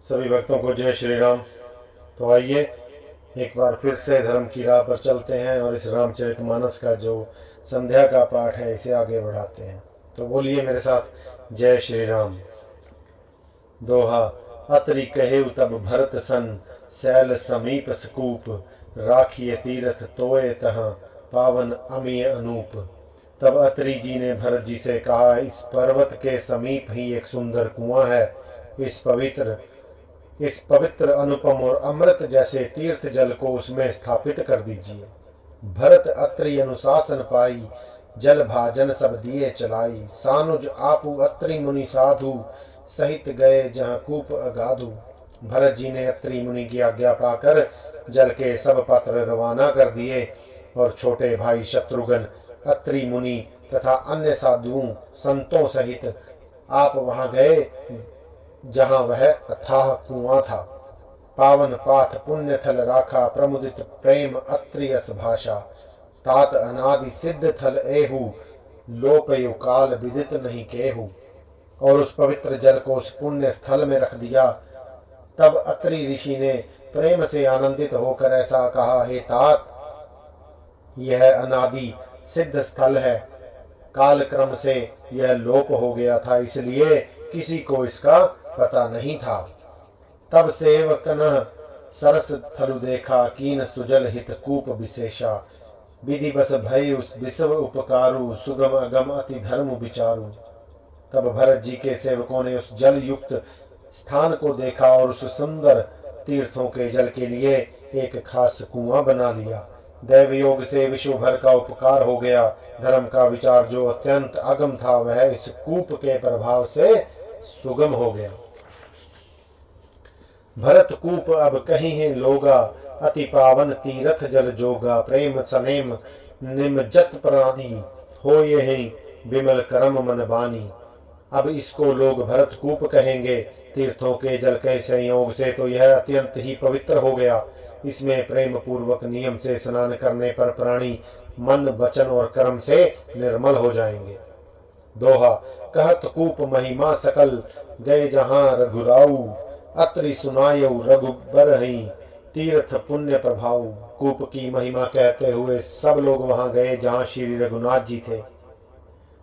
सभी भक्तों को जय श्री राम। तो आइए एक बार फिर से धर्म की राह पर चलते हैं और इस रामचरितमानस का जो संध्या का पाठ है इसे आगे बढ़ाते हैं। तो बोलिए मेरे साथ जय श्री राम। दोहा। अत्रि कहेउ तब भरत सन, सैल समीप सकूप, राखिए तीरथ तोय तहाँ, पावन अमीय अनूप। तब अत्रि जी ने भरत जी से कहा, इस पर्वत के समीप ही एक सुंदर कुआं है। इस पवित्र अनुपम और अमृत जैसे तीर्थ जल को उसमें स्थापित कर दीजिए। भरत अत्रि अनुशासन पाई, जल भाजन सब दिए चलाई। सानुज आपू अत्रि मुनि साधु, सहित गए जहाँ कूप अगाधु। भरत जी ने अत्रि मुनि की आज्ञा पाकर जल के सब पात्र रवाना कर दिए और छोटे भाई शत्रुघ्न, अत्रि मुनि तथा अन्य साधुओं संतों सहित आप वहां गए जहां वह अथाह कुआं था। पावन पाथ पुण्य थल राखा, प्रमुदित प्रेम अत्रियस भाषा। तात अनादि सिद्ध थल एहु, लोकयु काल विदित नहीं केहु। और उस पवित्र जल को उस पुण्य स्थल में रख दिया। तब अत्रि ऋषि ने प्रेम से आनंदित होकर ऐसा कहा, हे तात, यह अनादि सिद्ध स्थल है। काल क्रम से यह लोप हो गया था, इसलिए किसी को इसका पता नहीं था। तब सेवकन सरस थलु देखा, कीन सुजल हित कूप विशेषा। विधि बस भय उस विश्व उपकारु, सुगम अगम अति धर्म विचारु। तब भरत जी के सेवकों ने उस जल युक्त स्थान को देखा और उस सुंदर तीर्थों के जल के लिए एक खास कुआं बना लिया। दैव योग से विश्व भर का उपकार हो गया। धर्म का विचार जो अत्यंत अगम था वह इस कूप के प्रभाव से सुगम हो गया। भरत कूप अब कहीं है लोगा, अति पावन तीरथ जल जोगा। प्रेम सनेम निमजत प्राणी, हो ये ही विमल करम मन बानी। अब इसको लोग भरत कूप कहेंगे। तीर्थों के जल के संयोग से तो यह अत्यंत ही पवित्र हो गया। इसमें प्रेम पूर्वक नियम से स्नान करने पर प्राणी मन वचन और कर्म से निर्मल हो जाएंगे। दोहा। कहत कूप महिमा सकल, गए जहां रघुराऊ। अत्रि सुनायऊ रघुबर ही, तीर्थ पुण्य प्रभाव। कूप की महिमा कहते हुए सब लोग वहां गए जहां श्री रघुनाथ जी थे।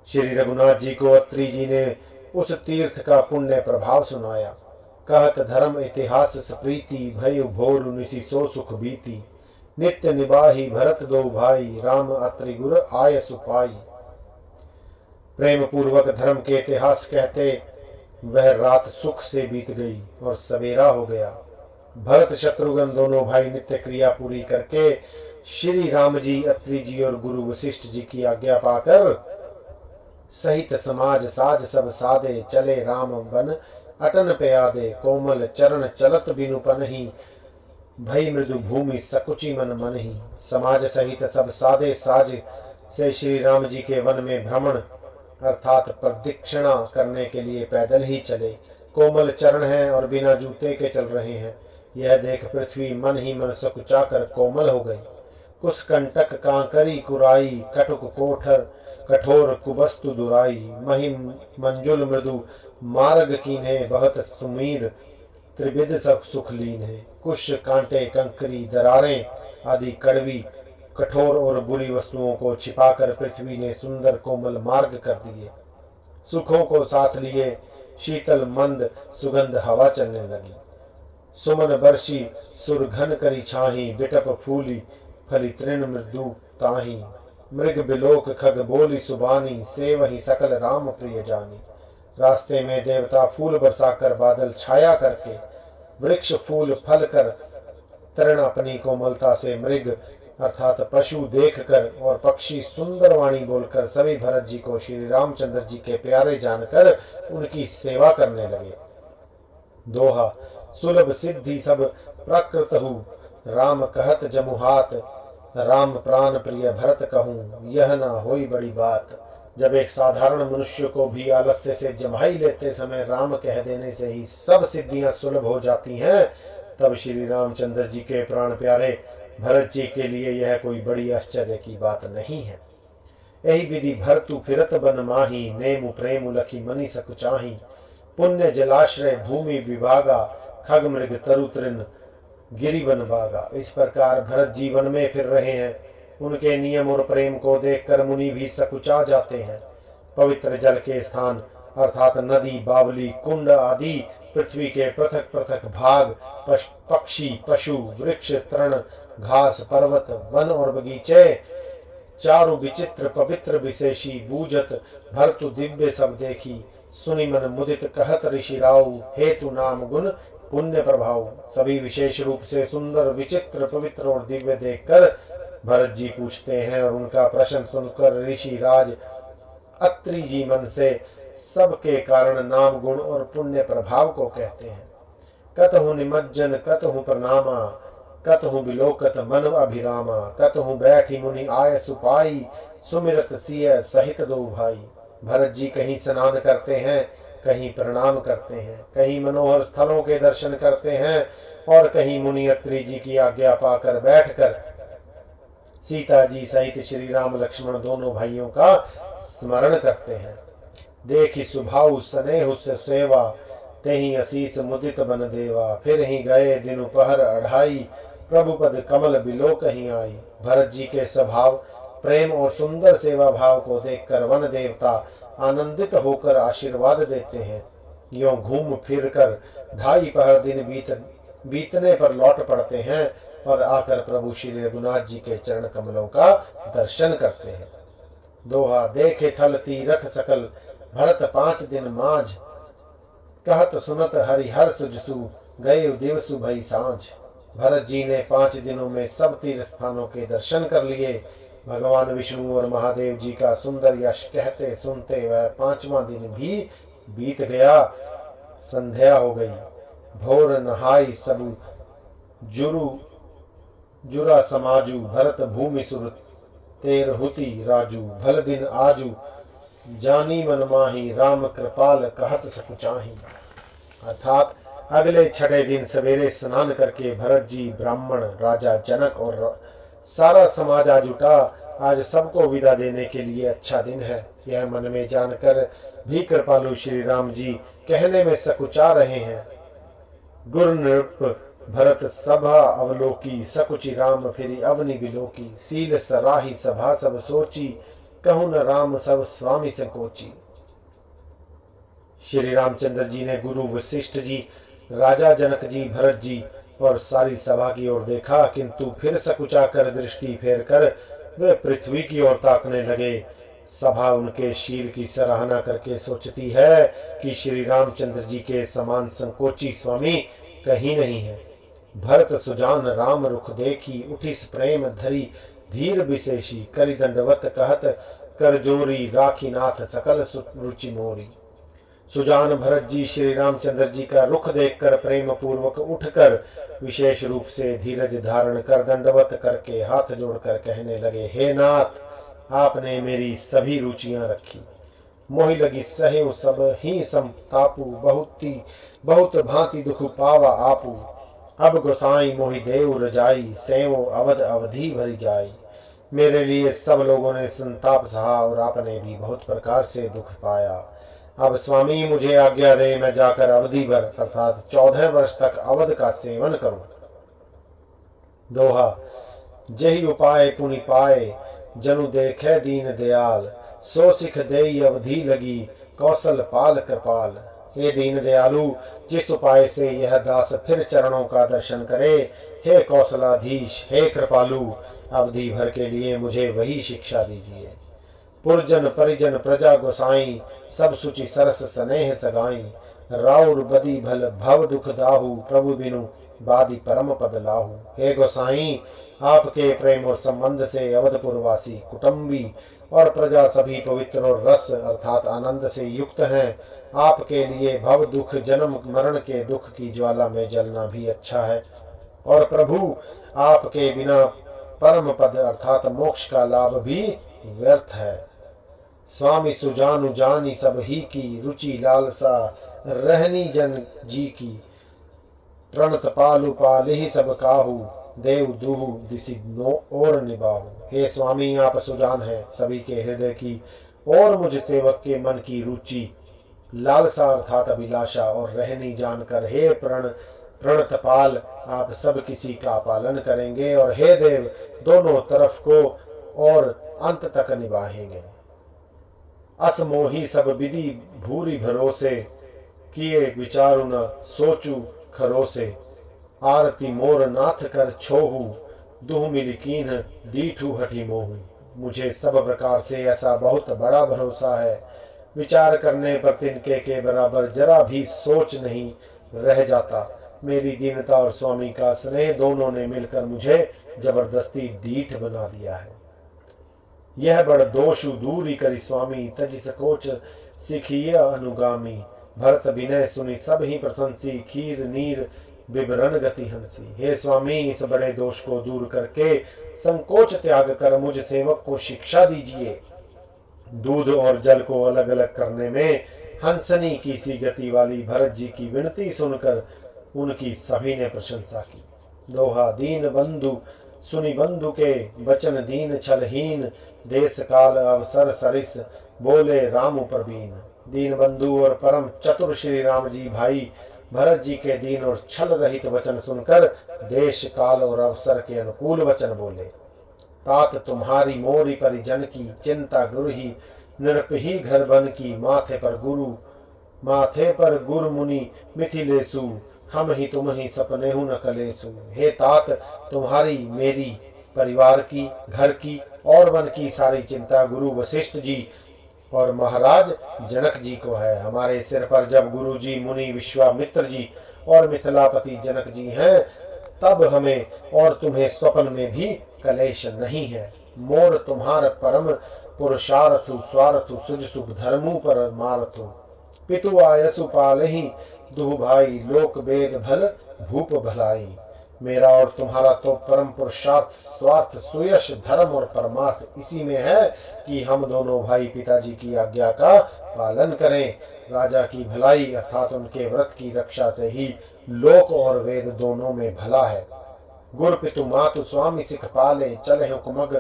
श्री रघुनाथ जी को अत्रि जी ने उस तीर्थ का पुण्य प्रभाव सुनाया। कहत धर्म इतिहास स्प्रीति, भय भोर निशि सो सुख बीती। नित्य निबाही भरत दो भाई, राम अत्रि गुर आय सुपाई। प्रेम पूर्वक धर्म के इतिहास कहते वह रात सुख से बीत गई और सवेरा हो गया। भरत शत्रुघ्न दोनों भाई नित्य क्रिया पूरी करके श्री राम जी, अत्रि जी और गुरु वशिष्ठ जी की आज्ञा पाकर सहित समाज साज सब सादे। चले राम बन अटन प्यादे, कोमल चरण चलत बिनु पनहि। भई मृदु भूमि सकुचि मन मनहि। समाज सहित सब सादे साज से श्री राम जी के वन में भ्रमण अर्थात प्रदक्षिणा करने के लिए पैदल ही चले। कोमल चरण हैं और बिना जूते के चल रहे हैं। यह देख पृथ्वी मन ही मन सकुचाकर कोमल हो गई। कुशकंटक कांकरी कुराई, कटुक कोठर कठोर कुबस्तु दुराई। महिम मंजुल मृदु मार्ग कीन्हे, बहुत सुमीर त्रिविध सब सुख लीन है। कुश कांटे कंकरी दरारें आदि कड़वी कठोर और बुरी वस्तुओं को छिपाकर पृथ्वी ने सुंदर कोमल मार्ग कर दिए। सुखों को साथ लिए शीतल मंद सुगंध हवा चलने लगी। सुमन बरसी सुरघन करी छाही, बिटप फूली फली तृण मृदु ताही। मृग बिलोक खग बोली सुबानी, से वही सकल राम प्रिय जानी। रास्ते में देवता फूल बरसाकर बादल छाया करके, वृक्ष फूल फल कर तृण अपनी कोमलता से, मृग अर्थात पशु देखकर और पक्षी सुंदर वाणी बोलकर सभी भरत जी को श्री रामचंद्र जी के प्यारे जानकर उनकी सेवा करने लगे। दोहा। सुलभ सिद्धि सब प्रकृत हूँ, राम कहत जमुहात। राम प्राण प्रिय भरत कहूँ, यह न होई बड़ी बात। जब एक साधारण मनुष्य को भी आलस्य से जमाई लेते समय राम कह देने से ही सब सिद्धियां सुलभ हो जाती हैं, तब श्री रामचंद्र जी के प्राण प्यारे भरत जी के लिए यह कोई बड़ी आश्चर्य की बात नहीं है। यही विधि भरतु फिरत बन माही, नेमु प्रेम लखी मनि सकुचाही। पुण्य जलाश्रय भूमि विभागा, खग मृग तरु तृण गिरिवन बागा। इस प्रकार भरत जी वन में फिर रहे हैं। उनके नियम और प्रेम को देखकर मुनि भी सकुचा जाते हैं। पवित्र जल के स्थान अर्थात नदी, बावली, कुंड आदि पृथ्वी के पृथक पृथक भाग, पक्षी, पशु, वृक्ष, तृण, घास, पर्वत, वन और बगीचे, चारु विचित्र पवित्र विशेषी बूझत भरतु दिव्य सब देखी। सुनि मन मुदित कहत ऋषि राव, हेतु नाम गुण पुण्य प्रभाव। सभी विशेष रूप से सुंदर, विचित्र, पवित्र और दिव्य देखकर भरत जी पूछते हैं और उनका प्रश्न सुनकर ऋषि राज अत्रि जी मन से सबके कारण नाम गुण और पुण्य प्रभाव को कहते हैं। कतहु निमज्जन कतहु प्रणामा, कतहु बिलोकत मन अभिरामा। कतहु बैठी मुनि आय सुपाई, सुमिरत सिय सहित दो भाई। भरत जी कहीं स्नान करते हैं, कहीं प्रणाम करते हैं, कहीं मनोहर स्थलों के दर्शन करते हैं और कहीं मुनि अत्रि जी की आज्ञा पाकर बैठकर सीता जी सहित श्री राम लक्ष्मण दोनों भाइयों का स्मरण करते हैं। देखी सुभाऊ स्नेह सेवा, तेहि असीस मुदित बन देवा। फिर ही गए दिन पहर अढ़ाई, प्रभु पद कमल बिलो कहीं आई। भरत जी के स्वभाव, प्रेम और सुंदर सेवा भाव को देखकर वन देवता आनंदित होकर आशीर्वाद देते हैं। यों घूम फिर कर ढाई पहर दिन बीतने पर लौट पड़ते हैं और आकर प्रभु श्री रघुनाथ जी के चरण कमलों का दर्शन करते हैं। दोहा देखे थल तीरथ सकल, भरत 5 दिन माझ। कहत सुनत हरिहर सुजसु, गए दिवसु भई सांझ। भरत जी ने 5 दिनों में सब तीर्थ स्थानों के दर्शन कर लिए। भगवान विष्णु और महादेव जी का सुंदर यश कहते सुनते वह 5वां दिन भी बीत गया। संध्या हो गई, भोर नहाई सबु जुरा समाजू। भरत भूमि सुर तेर हुति राजू, भल दिन आजू जानी मन माही। राम कृपाल कहत सकुचाही। अर्थात अगले 6ठे दिन सवेरे स्नान करके भरत जी, ब्राह्मण, राजा जनक और सारा समाज आज उठा। आज सबको विदा देने के लिए अच्छा दिन है, यह मन में जानकर भी कृपालु श्री राम जी कहने में सकुचा रहे हैं। गुरु नृप भरत सभा अवलोकी, सकुचि राम फिरी अवनि बिलोकी। सील सराही सभा सब सोची, कहूँ न राम सब स्वामी संकोची। श्री रामचंद्र जी ने गुरु वशिष्ठ जी, राजा जनक जी, भरत जी और सारी सभा की ओर देखा, किंतु फिर सकुचा कर दृष्टि फेर कर वे पृथ्वी की ओर ताकने लगे। सभा उनके शील की सराहना करके सोचती है कि श्री रामचंद्र जी के समान संकोची स्वामी कहीं नहीं है। भरत सुजान राम रुख देखी, उठिस प्रेम धरी धीर विशेषी। करि दंडवत कहत कर जोरी, राखी नाथ सकल रुचि मोरी। सुजान भरत जी श्री रामचंद्र जी का रुख देखकर प्रेम पूर्वक उठकर विशेष रूप से धीरज धारण कर दंडवत करके हाथ जोड़कर कहने लगे, हे नाथ, आपने मेरी सभी रुचियां रखी। मोहि लगी सहे सब ही संतापू, बहुत भांति दुख पावा आपू। अब गोसाई मोहि देव रजाई, सेवो अवध अवधि भरी जाई। मेरे लिए सब लोगों ने संताप सहा और आपने भी बहुत प्रकार से दुख पाया। अब स्वामी मुझे आज्ञा दे, मैं जाकर अवधि भर अर्थात 14 वर्ष तक अवध का सेवन करूं। दोहा जही उपाय पुनि पाए, जनु देखे दीन दयाल। सो सिख देई अवधि लगी, कौशल पाल कृपाल। हे दीन दयालु, जिस उपाय से यह दास फिर चरणों का दर्शन करे, हे कौशलाधीश, हे कृपालु, अवधि भर के लिए मुझे वही शिक्षा दीजिए। पुरजन परिजन प्रजा गोसाई, सब सुचि सरस स्नेह सगाई। राउर बदी भल भव दुख दाहु, प्रभु बिनु बादी परम पद लाहु। हे गोसाई, आपके प्रेम और संबंध से अवधपुरवासी, कुटुंबी और प्रजा सभी पवित्र और रस अर्थात आनंद से युक्त हैं। आपके लिए भव दुख, जन्म मरण के दुख की ज्वाला में जलना भी अच्छा है और प्रभु आपके बिना परम पद अर्थात मोक्ष का लाभ भी व्यर्थ है। स्वामी सुजानु जानी सब ही की, रुचि लालसा रहनी जन जी की। प्रणत पालु पालिहि सब काहू, देव दुहु दिसि नो और निबाहु। हे स्वामी, आप सुजान हैं सभी के हृदय की और मुझ सेवक के मन की रुचि लालसा अर्थात अभिलाषा और रहनी जानकर हे प्रण प्रणतपाल आप सब किसी का पालन करेंगे और हे देव दोनों तरफ को और अंत तक निभाएंगे। असमोही सब विधि भूरी भरोसे, किए विचारु न सोचू खरोसे। आरती मोर नाथ कर छोहू, दुह मिल कीन्ह डीठू हठी मोहू। मुझे सब प्रकार से ऐसा बहुत बड़ा भरोसा है, विचार करने पर तिनके के बराबर जरा भी सोच नहीं रह जाता। मेरी दीनता और स्वामी का स्नेह दोनों ने मिलकर मुझे जबरदस्ती डीठ बना दिया है। यह बड़ दोषु दूरी करी स्वामी, तज सकोच सिखिय अनुगामी। भरत विनय सुनी सब ही प्रशंसी, खीर नीर विवरण गति हंसी। हे स्वामी इस बड़े दोष को दूर करके संकोच त्याग कर मुझ सेवक को शिक्षा दीजिए। दूध और जल को अलग अलग करने में हंसनी की सी गति वाली भरत जी की विनती सुनकर उनकी सभी ने प्रशंसा की। दोहा दीन बंधु सुनि बंधु के वचन, दीन छलहीन देश काल अवसर सरिस, बोले राम प्रवीण। दीन बंधु और परम चतुर श्री राम जी भाई भरत जी के दीन और छल रहित वचन सुनकर देश काल और अवसर के अनुकूल वचन बोले। तात तुम्हारी मोरी परिजन की, चिंता गुरु ही निरपही घर बन की। माथे पर गुरु मुनि मिथिलेसु, हम ही तुम ही सपने हूं न कलेसु। हे तात तुम्हारी मेरी परिवार की, घर की और वन की सारी चिंता गुरु वशिष्ठ जी और महाराज जनक जी को है। हमारे सिर पर जब गुरु जी, मुनि विश्वामित्र जी और मिथिलापति जनक जी हैं, तब हमें और तुम्हें स्वप्न में भी कलेश नहीं है। मोर तुम्हार परम पुरुषार्थु, स्वार्थु सुज शुभ धर्मु पर मारथु। पितु आयसु पालहि दुह भाई, लोक वेद भल भूप भलाई। मेरा और तुम्हारा तो परम पुरुषार्थ, स्वार्थ, सुयश, धर्म और परमार्थ इसी में है कि हम दोनों भाई पिताजी की आज्ञा का पालन करें। राजा की भलाई अर्थात उनके व्रत की रक्षा से ही लोक और वेद दोनों में भला है। गुर पितु मातु स्वामी सिख पाले, चले हुक्मग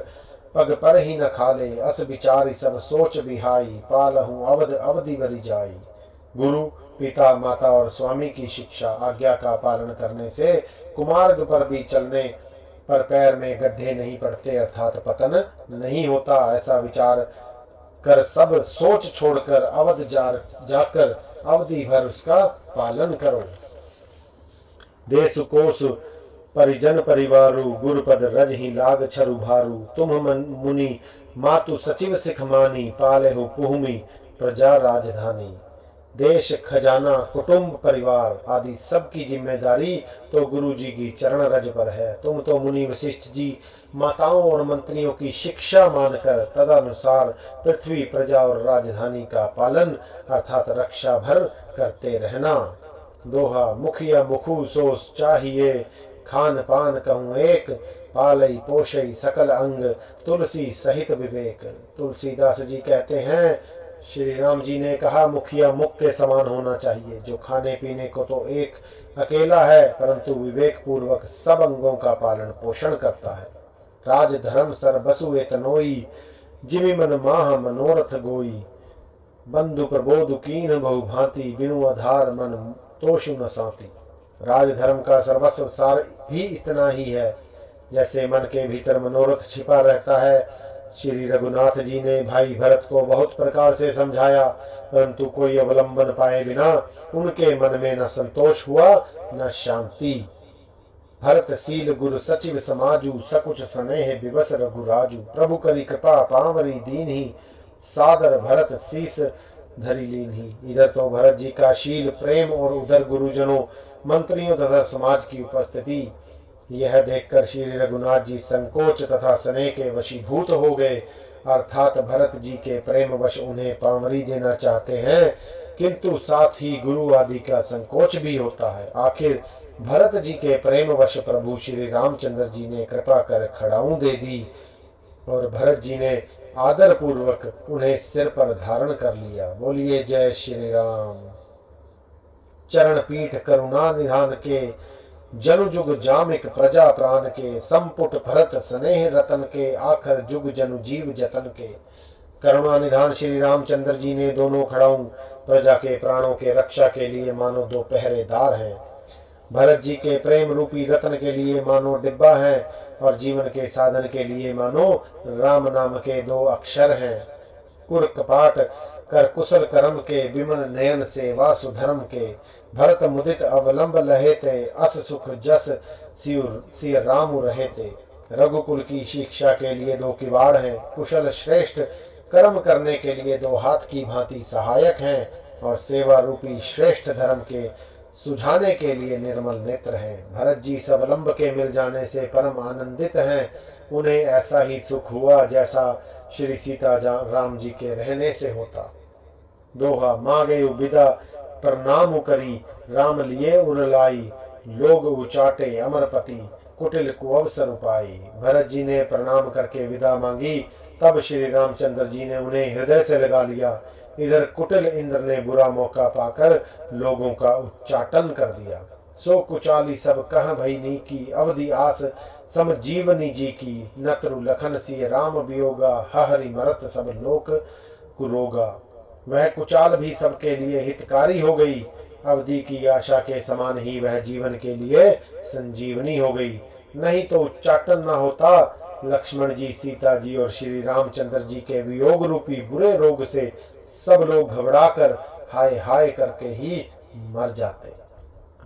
पग पर ही न खाले। अस विचारी सब सोच बिहाई, पालहूं अवध अवधि भरी जाई। गुरु पिता माता और स्वामी की शिक्षा आज्ञा का पालन करने से कुमार्ग पर भी चलने पर पैर में गड्ढे नहीं पड़ते अर्थात पतन नहीं होता। ऐसा विचार कर सब सोच छोड़कर अवध जाकर अवधि भर उसका पालन करो। देश कोश परिजन परिवारु, गुरुपद रज ही लाग छरु भारू। तुम मुनि मातु सचिव सिख मानी, पाले हो पुहमी प्रजा राजधानी। देश खजाना कुटुंब परिवार आदि सबकी जिम्मेदारी तो गुरु जी की चरण रज पर है। तुम तो मुनि वशिष्ठ जी माताओं और मंत्रियों की शिक्षा मानकर तदनुसार पृथ्वी प्रजा और राजधानी का पालन अर्थात रक्षा भर करते रहना। दोहा मुखिया मुखु सोस चाहिए, खान पान कहूँ एक, पालई पोषई सकल अंग, तुलसी सहित विवेक। तुलसीदास जी कहते हैं श्री राम जी ने कहा मुखिया मुख के समान होना चाहिए, जो खाने पीने को तो एक अकेला है परंतु विवेक पूर्वक सब अंगों का पालन पोषण करता है। राज धर्म सर बसु एतनोई, जिमि मन माह मनोरथ गोई। बंधु प्रबोधु कीन बहु भांति, बिनु आधार मन तोषु न साति। राजधर्म का सर्वस्व सार भी इतना ही है, जैसे मन के भीतर मनोरथ छिपा रहता है। श्री रघुनाथ जी ने भाई भरत को बहुत प्रकार से समझाया परंतु कोई अवलंबन पाए बिना उनके मन में न संतोष हुआ न शांति। भरत सील गुरु सचिव समाजू, सकुच स्नेह विवस रघुराजू। प्रभु करी कृपा पावरी दीन ही, सादर भरत शीस धरी लीन ही। इधर तो भरत जी का शील प्रेम और उधर गुरुजनों मंत्रियों तथा समाज की उपस्थिति। यह देखकर श्री रघुनाथ जी संकोच तथा स्नेह के वशीभूत हो गए अर्थात भरत जी के प्रेम वश उन्हें पावरी देना चाहते हैं किंतु साथ ही गुरु आदि का संकोच भी होता है। आखिर भरत जी के प्रेम वश प्रभु श्री रामचंद्र जी ने कृपा कर खड़ाऊं दे दी और भरत जी ने आदर पूर्वक उन्हें सिर पर धारण कर लिया। बोलिए जय श्री राम। चरण पीठ करुणा निधान के, जनु जुग जामिक प्रजा प्राण के। संपुट भरत स्नेह रतन के, आखर जुग जनु जीव जतन के। करुणा निधान श्री रामचंद्र जी ने दोनों खड़ाऊं प्रजा के प्राणों के रक्षा के लिए मानो दो पहरेदार हैं। भरत जी के प्रेम रूपी रत्न के लिए मानो डिब्बा है और जीवन के साधन के लिए मानो राम नाम के 2 अक्षर हैं। कुर कपाट कर कुशल कर्म के विमल नयन से वासुधर्म के भरत मुदित अवलंब लहेते अस सुख जस सिय राम रहेते। रघुकुल की शिक्षा के लिए 2 किवाड़ हैं, कुशल श्रेष्ठ कर्म करने के लिए 2 हाथ की भांति सहायक हैं और सेवा रूपी श्रेष्ठ धर्म के सुझाने के लिए निर्मल नेत्र हैं। भरत जी सवलंब के मिल जाने से परम आनंदित हैं। उन्हें ऐसा ही सुख हुआ जैसा श्री सीता राम जी के रहने से होता। दोहा मांगे विदा प्रणाम करी राम लिए उरलाई लोग उचाटे अमरपति कुटिल कुअवसर उपाई। भरत जी ने प्रणाम करके विदा मांगी, तब श्री रामचंद्र जी ने उन्हें हृदय से लगा लिया। इधर कुटिल इंद्र ने बुरा मौका पाकर लोगों का उच्चाटन कर दिया। सो कुचाली सब कह भईनी की अवधि आस सम जीवनी जी की नत्रु लखन सी राम वियोगा हरि मरत सब लोक कुरोगा। वह कुचाल भी सबके लिए हितकारी हो गई। अवधि की आशा के समान ही वह जीवन के लिए संजीवनी हो गई। नहीं तो उच्चाटन न होता, लक्ष्मण जी, सीता जी और श्री रामचंद्र जी के वियोग रूपी बुरे रोग से सब लोग घबराकर हाय हाय करके ही मर जाते।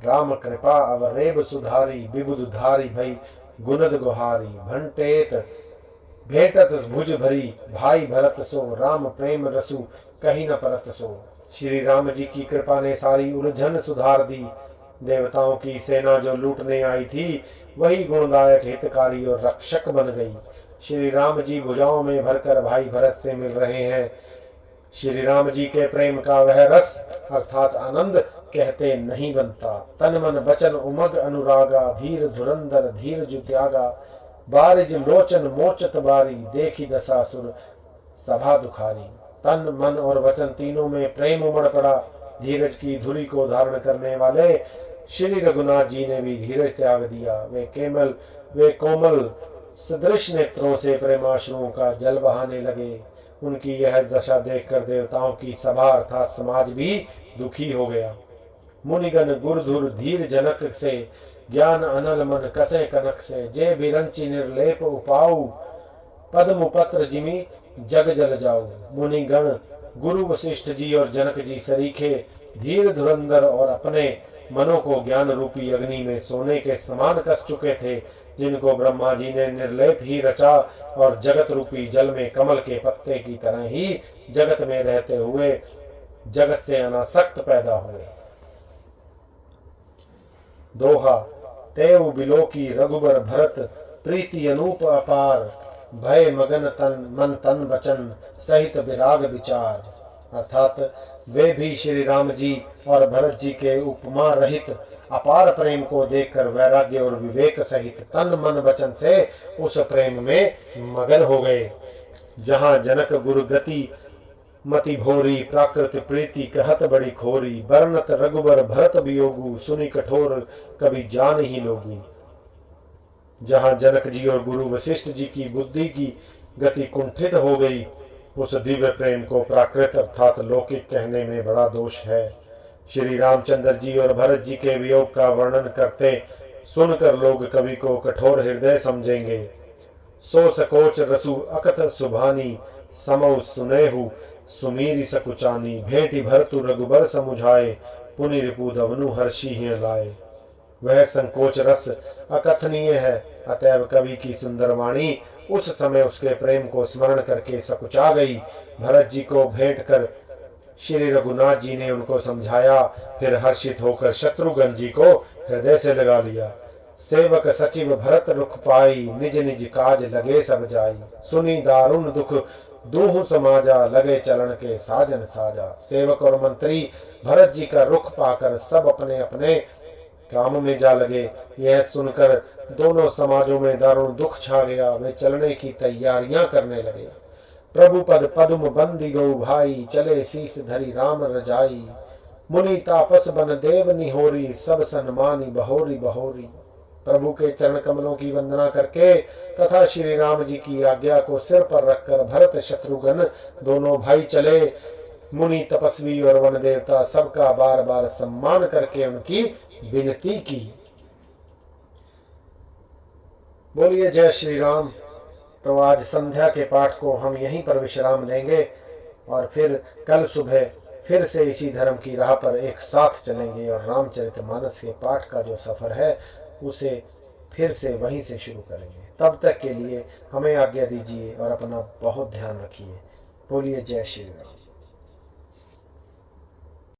राम कृपा अवरेब सुधारी विबुध धारी भई गुनद गुहारी भंटेत भेटत भुज भरी भाई भरत सो राम प्रेम रसु कहीं न परत सो। श्री राम जी की कृपा ने सारी उलझन सुधार दी। देवताओं की सेना जो लूटने आई थी वही गुणदायक हितकारी और रक्षक बन गई। श्री राम जी भुजाओं में भरकर भाई भरत से मिल रहे हैं। श्री राम जी के प्रेम का वह रस अर्थात आनंद कहते नहीं बनता। तन मन वचन उमग अनुरागा धीर धुरंधर धीर जुत्यागा बारिज लोचन मोचत बारी देखी दशासुर सभा दुखारी। तन मन और वचन तीनों में प्रेम उमड़ पड़ा। धीरज की धुरी को धारण करने वाले श्री रघुनाथ जी ने भी धीरज त्याग दिया। वे कोमल सदृश नेत्रों से प्रेमाश्रुओं का जल बहाने लगे। उनकी यह दशा देखकर देवताओं की सभा अर्थात समाज भी दुखी हो गया। मुनिगण गुरधुर धीर जनक से ज्ञान अनल मन कसे कनक से जे बिरंची निर्लेप उपाऊ पद्म पत्र जिमी जग जल जाओ। मुनिगण गुरु वशिष्ठ जी और जनक जी सरीखे धीर धुरंधर और अपने मनों को ज्ञान रूपी अग्नि में सोने के समान कस चुके थे, जिनको ब्रह्मा जी ने निर्लेप ही रचा और जगत रूपी जल में कमल के पत्ते की तरह ही जगत में रहते हुए जगत से अनासक्त पैदा हुए। दोहा तेव बिलो की रघुबर भरत प्रीति अनूप अपार भय मगन तन मन तन वचन सहित विराग विचार। अर्थात वे भी श्री राम जी और भरत जी के उपमा रहित अपार प्रेम को देखकर वैराग्य और विवेक सहित तन मन वचन से उस प्रेम में मगन हो गए। जहाँ जनक गुरु गति मति भोरी प्राकृत प्रीति कहत बड़ी खोरी बरनत रघुबर भरत वियोगु सुनि कठोर कभी जान ही लोगू। जहाँ जनक जी और गुरु वशिष्ठ जी की बुद्धि की गति कुंठित हो गई, उस दिव्य प्रेम को प्राकृत अर्थात लौकिक कहने में बड़ा दोष है। श्री रामचंद्र जी और भरत जी के वियोग का वर्णन करते सुनकर लोग कवि को कठोर हृदय समझेंगे। सो सकोच रसु अकथ सुभानी समौ सुनेहु सुमीरी सकुचानी भेटी भरतु रघुबर समुझाए पुनि रिपु धवनु हर्षि ही लाए। वह संकोच रस अकथनीय है, अतएव कवि की सुंदर वाणी उस समय उसके प्रेम को स्मरण करके सकुचा गई। भरत जी को भेंट कर श्री रघुनाथ जी ने उनको समझाया, फिर हर्षित होकर शत्रुघ्न जी को हृदय से लगा लिया। सेवक सचिव भरत रुख पाई निज निज काज लगे सब जाई सुनी दारुण दुख दूह समाजा लगे चलन के साजन साजा। सेवक और मंत्री भरत जी का रुख पाकर सब अपने अपने काम में जा लगे। यह सुनकर दोनों समाजों में दारुण दुख छा गया। वे चलने की तैयारियां करने लगे। प्रभु पद पद्म बंदी गौ भाई चले शीस धरी राम रजाई मुनि तापस बन देव निहोरी सब सन्मानी बहोरी बहोरी। प्रभु के चरण कमलों की वंदना करके तथा श्री राम जी की आज्ञा को सिर पर रखकर भरत शत्रुघ्न दोनों भाई चले। मुनि तपस्वी और वन देवता सबका बार बार सम्मान करके उनकी विनती की। बोलिए जय श्री राम। तो आज संध्या के पाठ को हम यहीं पर विश्राम देंगे और फिर कल सुबह फिर से इसी धर्म की राह पर एक साथ चलेंगे और रामचरितमानस के पाठ का जो सफ़र है उसे फिर से वहीं से शुरू करेंगे। तब तक के लिए हमें आज्ञा दीजिए और अपना बहुत ध्यान रखिए। बोलिए जय श्री राम।